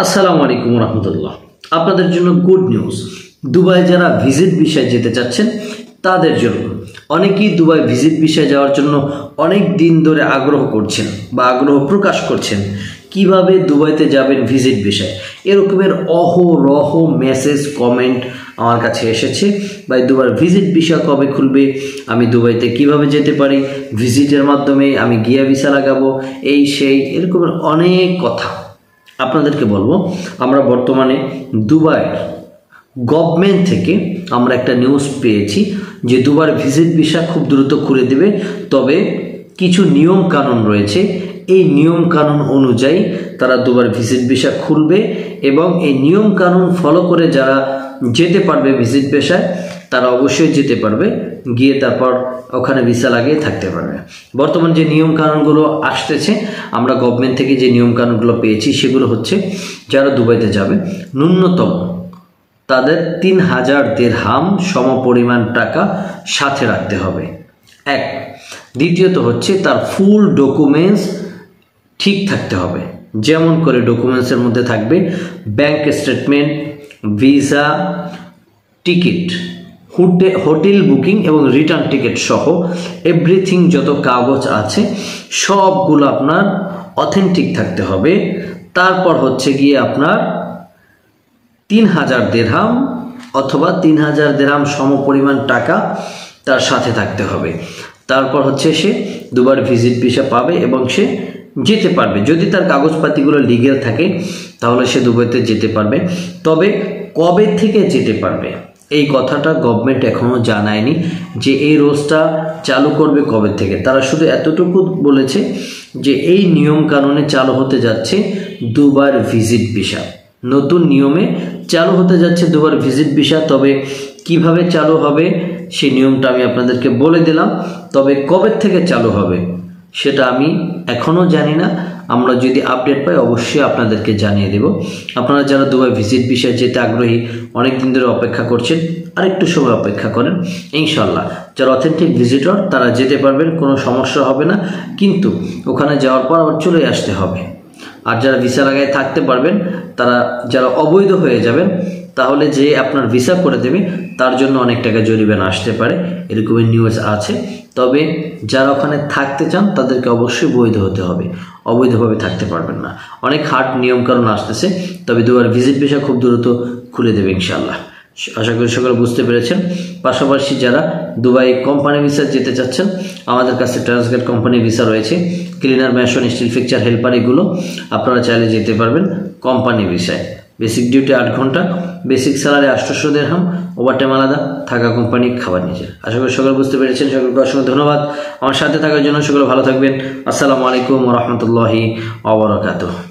আসসালামু আলাইকুম রহমতুল্লাহ। আপনাদের জন্য গুড নিউজ। দুবাই যারা ভিজিট ভিসায় যেতে চাচ্ছেন তাদের জন্য, অনেকেই দুবাই ভিজিট ভিসায় যাওয়ার জন্য অনেক দিন ধরে আগ্রহ করছেন বা আগ্রহ প্রকাশ করছেন কিভাবে দুবাইতে যাবেন ভিজিট ভিসায়। এরকমের অহরহ মেসেজ কমেন্ট আমার কাছে এসেছে, ভাই দুবার ভিজিট ভিসা কবে খুলবে, আমি দুবাইতে কিভাবে যেতে পারি, ভিজিটের মাধ্যমে আমি গিয়া ভিসা লাগাবো, এই সেই এরকমের অনেক কথা আপনাদেরকে বলবো। আমরা বর্তমানে দুবাইয়ের গভর্নমেন্ট থেকে আমরা একটা নিউজ পেয়েছি যে দুবার ভিজিট ভিসা খুব দ্রুত খুলে দেবে, তবে কিছু নিয়ম কানুন রয়েছে। এই নিয়ম কানুন অনুযায়ী তারা দুবার ভিজিট ভিসা খুলবে এবং এই নিয়ম কানুন ফলো করে যারা যেতে পারবে ভিজিট ভিসায় তারা অবশ্যই যেতে পারবে, গিয়ে তারপর ওখানে ভিসা লাগিয়ে থাকতে পারবে। বর্তমান যে নিয়ম কানুনগুলো আসতেছে, আমরা গভর্নমেন্ট থেকে যে নিয়ম কানুনগুলো পেয়েছি সেগুলো হচ্ছে, যারা দুবাইতে যাবে ন্যূনতম তাদের 3000 দিরহাম সমপরিমাণ টাকা সাথে রাখতে হবে, এক। দ্বিতীয়ত হচ্ছে তার ফুল ডকুমেন্টস ঠিক থাকতে হবে। যেমন করে ডকুমেন্টসের মধ্যে থাকবে bank statement, visa, ticket, hotel booking এবং রিটার্ন টিকিট সহ এভরিথিং যত কাগজ আছে সবগুলো আপনার অথেন্টিক থাকতে হবে। তারপর হচ্ছে গিয়ে আপনার 3000 দিরহাম অথবা 3000 দিরহাম সমপরিমাণ টাকা তার সাথে থাকতে হবে। তারপর হচ্ছে সে দুবার ভিজিট ভিসা পাবে এবং সে যেতে পারবে। যদি তার কাগজপাতিগুলো লিগ্যাল থাকে তাহলে সে দুবাইতে যেতে পারবে। তবে কবে থেকে যেতে পারবে এই কথাটা গভর্নমেন্ট এখনও জানায়নি যে এই রোজটা চালু করবে কবে থেকে। তারা শুধু এতটুকু বলেছে যে এই নিয়ম কানুনে চালু হতে যাচ্ছে দুবার ভিজিট ভিসা, নতুন নিয়মে চালু হতে যাচ্ছে দুবার ভিজিট ভিসা। তবে কিভাবে চালু হবে সেই নিয়মটা আমি আপনাদেরকে বলে দিলাম, তবে কবে থেকে চালু হবে সেটা আমি এখনও জানি না। আমরা যদি আপডেট পাই অবশ্যই আপনাদেরকে জানিয়ে দেব। আপনারা যারা দুবাই ভিজিট ভিসায় যেতে আগ্রহী, অনেক দিন ধরে অপেক্ষা করছেন, আরেকটু সময় অপেক্ষা করেন, ইনশাল্লাহ যারা অথেন্টিক ভিজিটর তারা যেতে পারবেন, কোনো সমস্যা হবে না। কিন্তু ওখানে যাওয়ার পর আবার চলে আসতে হবে। আর যারা ভিসা লাগায় থাকতে পারবেন, তারা যারা অবৈধ হয়ে যাবেন তাহলে যে আপনার ভিসা করে দেবে তার জন্য অনেক টাকা জরিমানা আসতে পারে, এরকমের নিউজ আছে। তবে যারা ওখানে থাকতে চান তাদেরকে অবশ্যই বৈধ হতে হবে, অবৈধভাবে থাকতে পারবেন না। অনেক হার্ড নিয়মকানুন আসতেছে, তবে দুবার ভিজিট ভিসা খুব দ্রুত খুলে দেবে ইনশাআল্লাহ। আশা করি সকলে বুঝতে পেরেছেন। পাশাপাশি যারা দুবাই কোম্পানি ভিসা যেতে চাচ্ছেন, আমাদের কাছে ট্রান্সগেট কোম্পানি ভিসা রয়েছে, cleaner, mason, steel fixture, helper, এগুলো আপনারা চাইলে যেতে পারবেন কোম্পানি ভিসায়। বেসিক ডিউটি 8 ঘন্টা, বেসিক স্যালারি 800 দিরহাম, ওভারটাইম আলাদা, থাকা কোম্পানি, খাবার নিজে। আশা করি সকলে বুঝতে পেরেছেন। সকলকে অসংখ্য ধন্যবাদ আমার সাথে থাকার জন্য। সকলে ভালো থাকবেন। আসসালামু আলাইকুম ওয়া রাহমাতুল্লাহি ওয়া বারাকাতুহু।